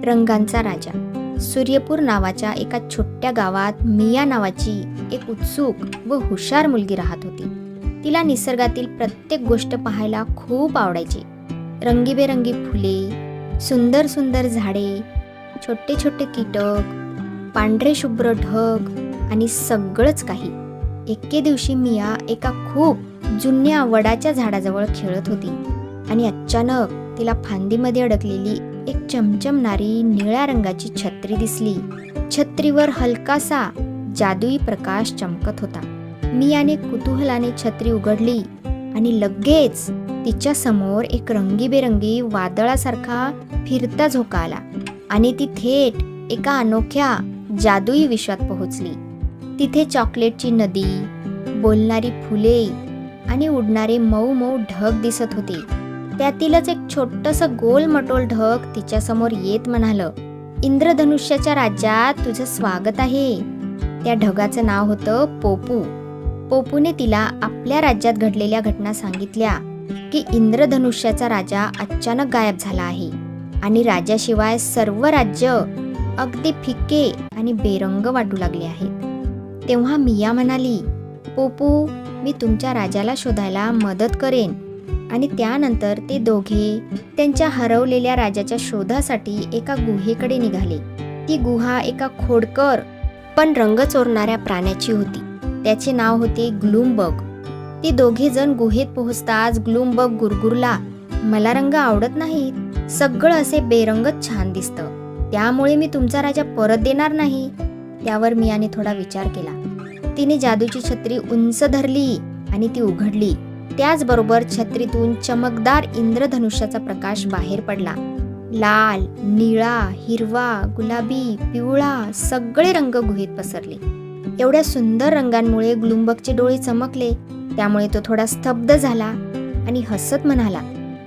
रंगांचा राजा. सूर्यपूर नावाच्या एका छोट्या गावात मिया नावाची एक उत्सुक व हुशार मुलगी राहत होती. तिला निसर्गातील प्रत्येक गोष्ट पाहायला खूप आवडायची. रंगीबेरंगी फुले, सुंदर सुंदर झाडे, छोटे छोटे कीटक, पांढरे शुभ्र ढग आणि सगळंच काही. एके दिवशी मिया एका खूप जुन्या वडाच्या झाडाजवळ खेळत होती आणि अचानक तिला फांदीमध्ये अडकलेली एक चमचमणारी निळ्या रंगाची छत्री दिसली. छत्रीवर हलकासा जादुई प्रकाश चमकत होता. मियाने कुतूहलाने छत्री उघडली आणि लगेच तिच्या समोर एक रंगीबेरंगी वादळासारखा फिरता झोका आला आणि ती थेट एका अनोख्या जादुई विश्वात पोहोचली. तिथे चॉकलेटची नदी, बोलणारी फुले आणि उडणारे मऊ मऊ ढग दिसत होते. त्यातीलच एक छोटंसं गोलमटोल ढग तिच्यासमोर येत म्हणालं, इंद्रधनुष्याच्या राज्यात तुझं स्वागत आहे. त्या ढगाचं नाव होतं पोपू. पोपूने तिला आपल्या राज्यात घडलेल्या घटना सांगितल्या की इंद्रधनुष्याचा राजा अचानक गायब झाला आहे आणि राजाशिवाय सर्व राज्य अगदी फिके आणि बेरंग वाटू लागले आहेत. तेव्हा मिया म्हणाली, पोपू, मी तुमच्या राजाला शोधायला मदत करेन. आणि त्यानंतर ते दोघे त्यांच्या हरवलेल्या राजाच्या शोधासाठी एका गुहेकडे निघाले. ती गुहा एका खोडकर पण रंग चोरणाऱ्या प्राण्याची होती. त्याचे नाव होते ग्लूमबग. ते दोघे जण गुहेत पोहोचताच ग्लूमबग गुरगुरला, मला रंग आवडत नाहीत, सगळं असे बेरंगच छान दिसतं, त्यामुळे मी तुमचा राजा परत देणार नाही. त्यावर मियाने थोडा विचार केला. तिने जादूची छत्री उंच धरली आणि ती उघडली. त्याचबरोबर छत्रीतून चमकदार इंद्रधनुष्याचा प्रकाश बाहेर पडला. लाल, निळा, हिरवा, गुलाबी, पिवळा सगळे रंग गुहेत पसरले. एवढ्या सुंदर रंगांमुळे ग्लूमबगचे डोळे चमकले. त्यामुळे तो थोडा स्तब्ध झाला आणि हसत म्हणाला,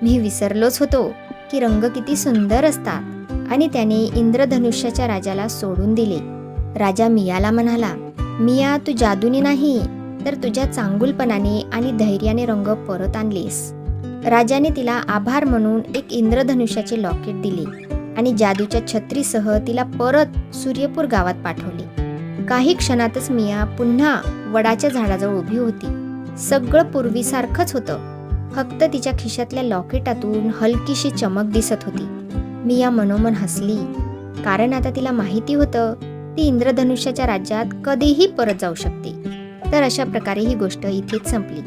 मी विसरलोच होतो की रंग किती सुंदर असतात. आणि त्याने इंद्रधनुष्याच्या राजाला सोडून दिले. राजा मियाला म्हणाला, मिया, तू जादूने नाही तर तुझ्या चांगुलपणाने आणि धैर्याने रंग परत आणलेस. राजाने तिला आभार म्हणून एक इंद्रधनुष्याचे लॉकेट दिले आणि जादूच्या छत्रीसह तिला परत सूर्यपूर गावात पाठवले. काही क्षणातच मिया पुन्हा वडाच्या झाडाजवळ उभी होती. सगळं पूर्वीसारखंच होतं, फक्त तिच्या खिशातल्या लॉकेटातून हलकीशी चमक दिसत होती. मिया मनोमन हसली, कारण आता तिला माहिती होतं ती इंद्रधनुष्याच्या राज्यात कधीही परत जाऊ शकते. तर अशा प्रकारे ही गोष्ट इथेच संपली.